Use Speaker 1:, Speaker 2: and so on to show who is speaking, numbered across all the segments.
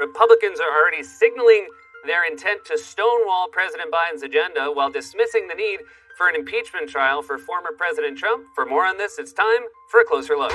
Speaker 1: Republicans are already signaling their intent to stonewall President Biden's agenda while dismissing the need for an impeachment trial for former President Trump. For more on this, it's time for a closer look.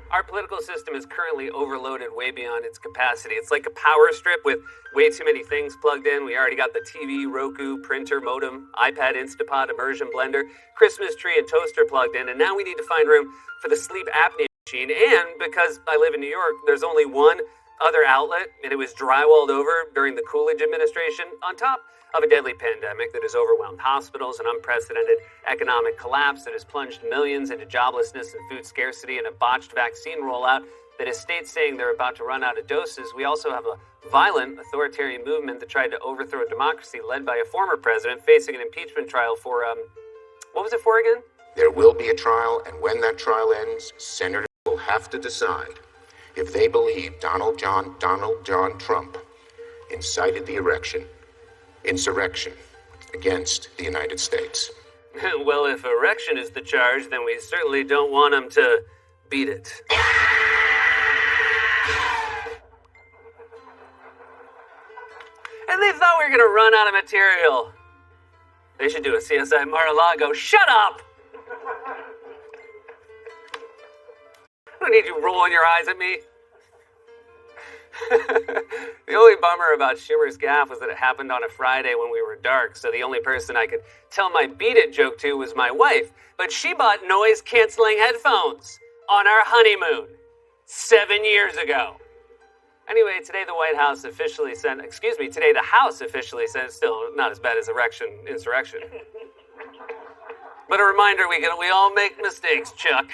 Speaker 1: Our political system is currently overloaded way beyond its capacity. It's like a power strip with way too many things plugged in. We already got the TV, Roku, printer, modem, iPad, Instapot, immersion blender, Christmas tree, and toaster plugged in. And now we need to find room for the sleep apnea machine. And because I live in New York, there's only one other outlet, and it was drywalled over during the Coolidge administration, on top of a deadly pandemic that has overwhelmed hospitals, an unprecedented economic collapse that has plunged millions into joblessness and food scarcity, and a botched vaccine rollout that has states saying they're about to run out of doses. We also have a violent authoritarian movement that tried to overthrow democracy led by a former president facing an impeachment trial for, what was it for again?
Speaker 2: There will be a trial, and when that trial ends, senators will have to decide if they believe Donald John Trump incited the insurrection against the United States.
Speaker 1: Well, if erection is the charge, then we certainly don't want him to beat it. And they thought we were going to run out of material. They should do a CSI Mar-a-Lago. Shut up! I don't need you rolling your eyes at me. The only bummer about Schumer's gaffe was that it happened on a Friday when we were dark, so the only person I could tell my beat it joke to was my wife. But she bought noise-canceling headphones on our honeymoon 7 years ago. Anyway, today the House officially sent, still not as bad as insurrection. But a reminder, we all make mistakes, Chuck.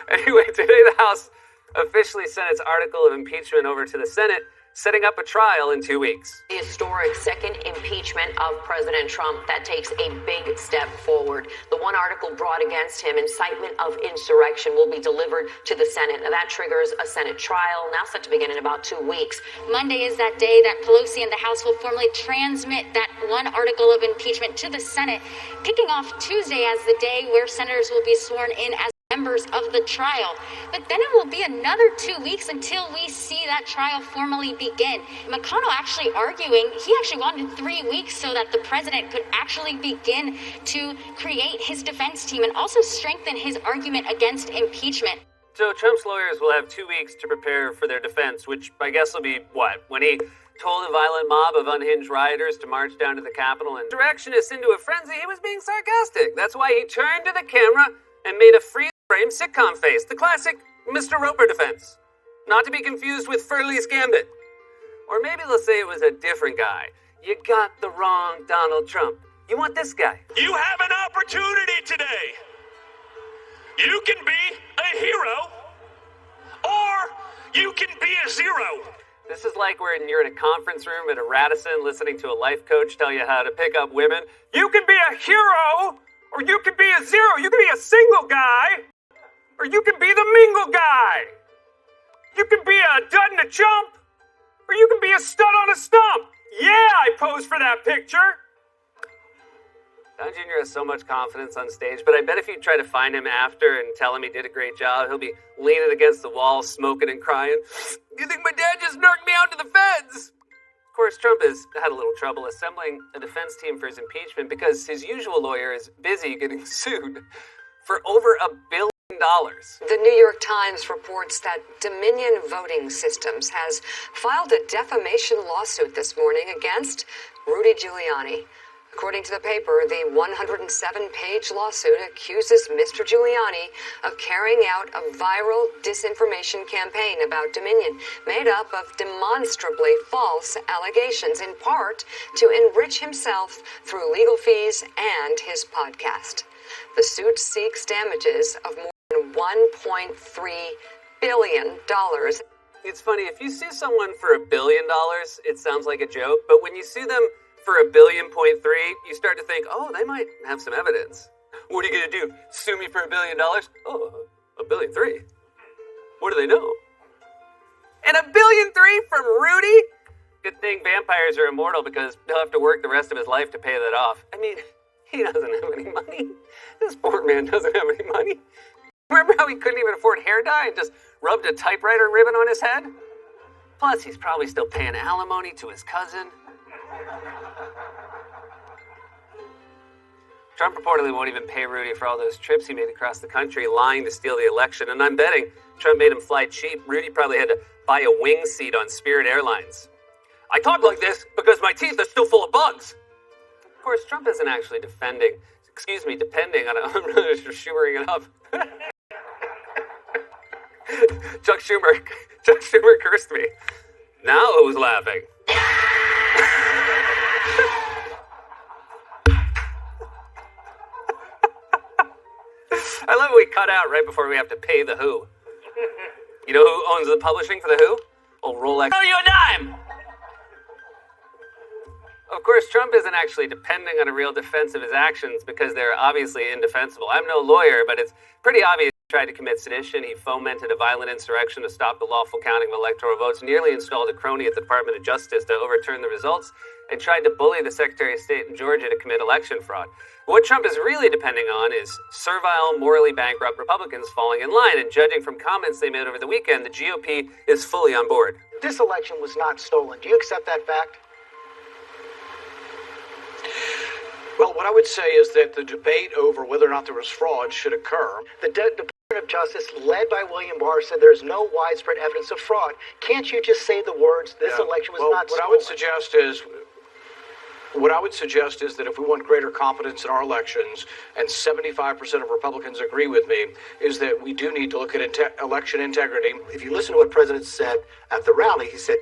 Speaker 1: Anyway, today the House officially sent its article of impeachment over to the Senate, setting up a trial in 2 weeks.
Speaker 3: The historic second impeachment of President Trump, that takes a big step forward. The one article brought against him, incitement of insurrection, will be delivered to the Senate. Now that triggers a Senate trial, now set to begin in about 2 weeks.
Speaker 4: Monday is that day that Pelosi and the House will formally transmit that one article of impeachment to the Senate, kicking off Tuesday as the day where senators will be sworn in as members of the trial. But then it will be another 2 weeks until we see that trial formally begin. McConnell actually arguing, he actually wanted 3 weeks so that the president could actually begin to create his defense team and also strengthen his argument against impeachment.
Speaker 1: So Trump's lawyers will have 2 weeks to prepare for their defense, which I guess will be what? When he told a violent mob of unhinged rioters to march down to the Capitol and insurrectionists into a frenzy, he was being sarcastic. That's why he turned to the camera and made a frame sitcom face, the classic Mr. Roper defense. Not to be confused with Furley's Gambit. Or maybe let's say it was a different guy. You got the wrong Donald Trump. You want this guy.
Speaker 5: You have an opportunity today. You can be a hero, or you can be a zero.
Speaker 1: This is like when you're in a conference room at a Radisson listening to a life coach tell you how to pick up women. You can be a hero, or you can be a zero. You can be a single guy, or you can be the mingle guy. You can be a dud and a chump, or you can be a stud on a stump. Yeah, I posed for that picture. Don Jr. has so much confidence on stage, but I bet if you try to find him after and tell him he did a great job, he'll be leaning against the wall, smoking and crying. You think my dad just narked me out to the feds? Of course, Trump has had a little trouble assembling a defense team for his impeachment because his usual lawyer is busy getting sued for over $1 billion.
Speaker 6: The New York Times reports that Dominion Voting Systems has filed a defamation lawsuit this morning against Rudy Giuliani. According to the paper, the 107-page lawsuit accuses Mr. Giuliani of carrying out a viral disinformation campaign about Dominion, made up of demonstrably false allegations, in part to enrich himself through legal fees and his podcast. The suit seeks damages of more than $1.3 billion.
Speaker 1: It's funny, if you sue someone for $1 billion, it sounds like a joke, but when you sue them for $1.3 billion, you start to think, oh, they might have some evidence. What are you going to do? Sue me for $1 billion? Oh, $1.3 billion. What do they know? And $1.3 billion from Rudy? Good thing vampires are immortal because he'll have to work the rest of his life to pay that off. I mean, he doesn't have any money. This poor man doesn't have any money. Remember how he couldn't even afford hair dye and just rubbed a typewriter ribbon on his head? Plus, he's probably still paying alimony to his cousin. Trump reportedly won't even pay Rudy for all those trips he made across the country lying to steal the election, and I'm betting Trump made him fly cheap. Rudy probably had to buy a wing seat on Spirit Airlines. I talk like this because my teeth are still full of bugs. Of course, Trump isn't actually depending on I'm really Schumering it up. Chuck Schumer cursed me. Now who's laughing? I love we cut out right before we have to pay the Who. You know who owns the publishing for the Who? Oh, Rolex. Owe you a dime! Of course, Trump isn't actually depending on a real defense of his actions because they're obviously indefensible. I'm no lawyer, but it's pretty obvious he tried to commit sedition. He fomented a violent insurrection to stop the lawful counting of electoral votes, nearly installed a crony at the Department of Justice to overturn the results, and tried to bully the Secretary of State in Georgia to commit election fraud. What Trump is really depending on is servile, morally bankrupt Republicans falling in line, and judging from comments they made over the weekend, the GOP is fully on board.
Speaker 7: This election was not stolen. Do you accept that fact?
Speaker 8: Well, what I would say is that the debate over whether or not there was fraud should occur.
Speaker 7: The Department of Justice, led by William Barr, said there's no widespread evidence of fraud. Can't you just say the words, this election was not stolen?
Speaker 8: What I would suggest is that if we want greater confidence in our elections, and 75% of Republicans agree with me, is that we do need to look at election integrity.
Speaker 7: If you listen to what the President said at the rally, he said,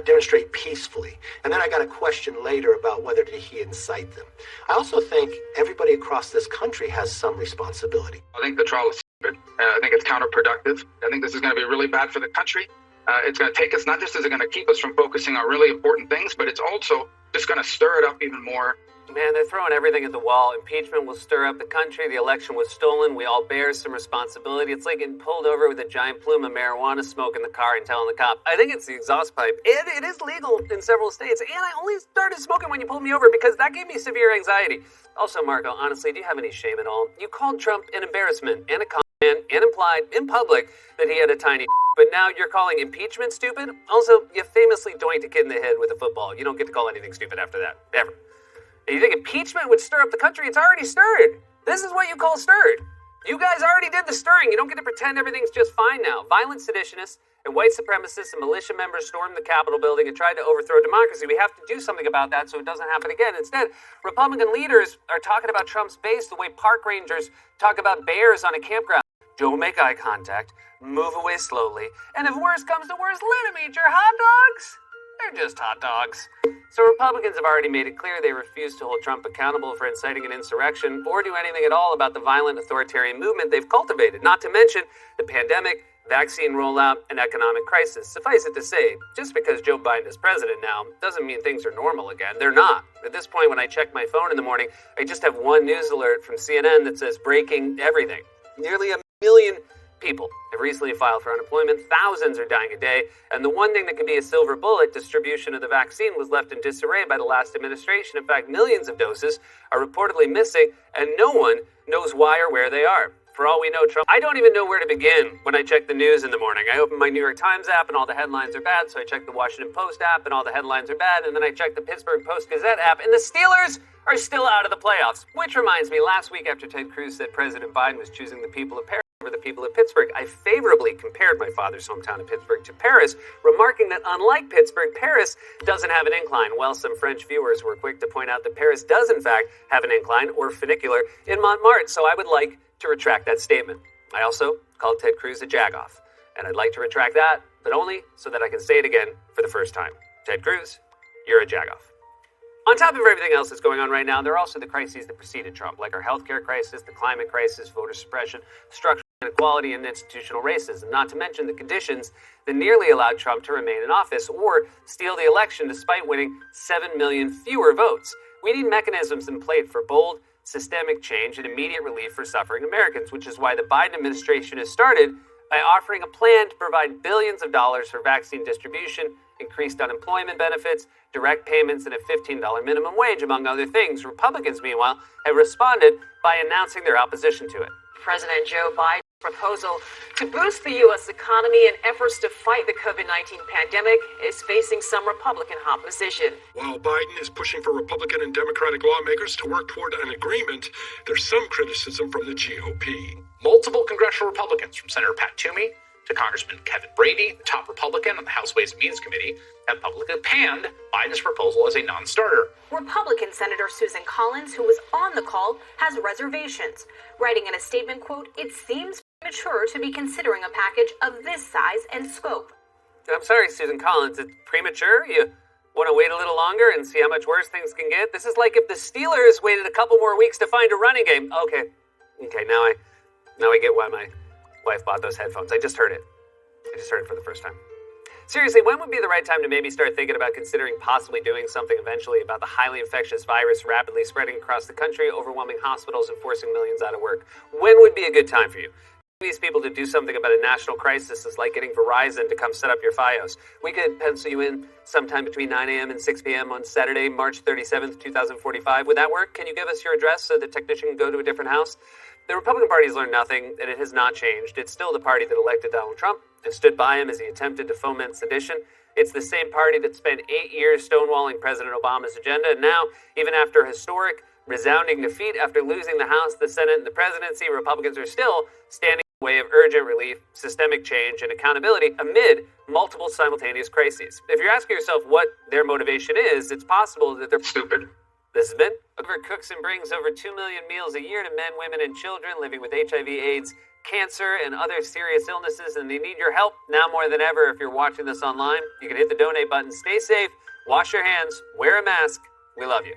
Speaker 7: demonstrate peacefully. And then I got a question later about whether did he incite them. I also think everybody across this country has some responsibility.
Speaker 9: I think the trial is stupid. I think it's counterproductive. I think this is going to be really bad for the country. It's going to take us, not just is it going to keep us from focusing on really important things, but it's also just going to stir it up even more.
Speaker 1: Man, they're throwing everything at the wall. Impeachment will stir up the country. The election was stolen. We all bear some responsibility. It's like getting pulled over with a giant plume of marijuana smoke in the car and telling the cop, I think it's the exhaust pipe. It is legal in several states. And I only started smoking when you pulled me over because that gave me severe anxiety. Also, Marco, honestly, do you have any shame at all? You called Trump an embarrassment and a con man and implied in public that he had a tiny but now you're calling impeachment stupid? Also, you famously doinked a kid in the head with a football. You don't get to call anything stupid after that, ever. And you think impeachment would stir up the country? It's already stirred. This is what you call stirred. You guys already did the stirring. You don't get to pretend everything's just fine now. Violent seditionists and white supremacists and militia members stormed the Capitol building and tried to overthrow democracy. We have to do something about that so it doesn't happen again. Instead, Republican leaders are talking about Trump's base the way park rangers talk about bears on a campground. Don't make eye contact, move away slowly, and if worse comes to worse, let them eat your hot dogs. They're just hot dogs. So Republicans have already made it clear they refuse to hold Trump accountable for inciting an insurrection or do anything at all about the violent authoritarian movement they've cultivated, not to mention the pandemic, vaccine rollout, and economic crisis. Suffice it to say, just because Joe Biden is president now doesn't mean things are normal again. They're not. At this point, when I check my phone in the morning, I just have one news alert from CNN that says breaking everything. Nearly 1 million people have recently filed for unemployment. Thousands are dying a day. And the one thing that could be a silver bullet, distribution of the vaccine, was left in disarray by the last administration. In fact, millions of doses are reportedly missing, and no one knows why or where they are. For all we know, Trump, I don't even know where to begin when I check the news in the morning. I open my New York Times app and all the headlines are bad, so I check the Washington Post app and all the headlines are bad, and then I check the Pittsburgh Post-Gazette app, and the Steelers are still out of the playoffs. Which reminds me, last week after Ted Cruz said President Biden was choosing the people of Paris over the people of Pittsburgh, I favorably compared my father's hometown of Pittsburgh to Paris, remarking that unlike Pittsburgh, Paris doesn't have an incline. Well, some French viewers were quick to point out that Paris does in fact have an incline, or funicular, in Montmartre, so I would like to retract that statement. I also called Ted Cruz a jagoff, and I'd like to retract that, but only so that I can say it again for the first time. Ted Cruz, you're a jagoff. On top of everything else that's going on right now, there are also the crises that preceded Trump, like our healthcare crisis, the climate crisis, voter suppression, structural inequality, and institutional racism, not to mention the conditions that nearly allowed Trump to remain in office or steal the election despite winning 7 million fewer votes. We need mechanisms in place for bold, systemic change and immediate relief for suffering Americans, which is why the Biden administration has started by offering a plan to provide billions of dollars for vaccine distribution, increased unemployment benefits, direct payments, and a $15 minimum wage, among other things. Republicans, meanwhile, have responded by announcing their opposition to it.
Speaker 3: President Joe Biden
Speaker 10: proposal to boost the U.S. economy in efforts to fight the COVID-19 pandemic is facing some Republican opposition.
Speaker 11: While Biden is pushing for Republican and Democratic lawmakers to work toward an agreement, there's some criticism from the GOP.
Speaker 12: Multiple congressional Republicans, from Senator Pat Toomey to Congressman Kevin Brady, the top Republican on the House Ways and Means Committee, have publicly panned Biden's proposal as a non-starter.
Speaker 10: Republican Senator Susan Collins, who was on the call, has reservations, writing in a statement, quote, "It seems premature to be considering a package of this size and scope."
Speaker 1: I'm sorry, Susan Collins, it's premature? You want to wait a little longer and see how much worse things can get? This is like if the Steelers waited a couple more weeks to find a running game. Okay, now I get why my wife bought those headphones. I just heard it for the first time. Seriously, when would be the right time to maybe start thinking about considering possibly doing something eventually about the highly infectious virus rapidly spreading across the country, overwhelming hospitals and forcing millions out of work? When would be a good time for you? These people to do something about a national crisis is like getting Verizon to come set up your Fios. We could pencil you in sometime between 9 a.m. and 6 p.m. on Saturday, March 37th, 2045. Would that work? Can you give us your address so the technician can go to a different house? The Republican Party has learned nothing, and it has not changed. It's still the party that elected Donald Trump and stood by him as he attempted to foment sedition. It's the same party that spent 8 years stonewalling President Obama's agenda, and now, even after a historic, resounding defeat after losing the House, the Senate, and the presidency, Republicans are still standing in the way of urgent relief, systemic change, and accountability amid multiple simultaneous crises. If you're asking yourself what their motivation is, it's possible that they're
Speaker 9: Stupid.
Speaker 1: This has been cooks and brings over 2 million meals a year to men, women, and children living with HIV, AIDS, cancer, and other serious illnesses, and they need your help now more than ever. If you're watching this online, you can hit the donate button. Stay safe, wash your hands, wear a mask. We love you.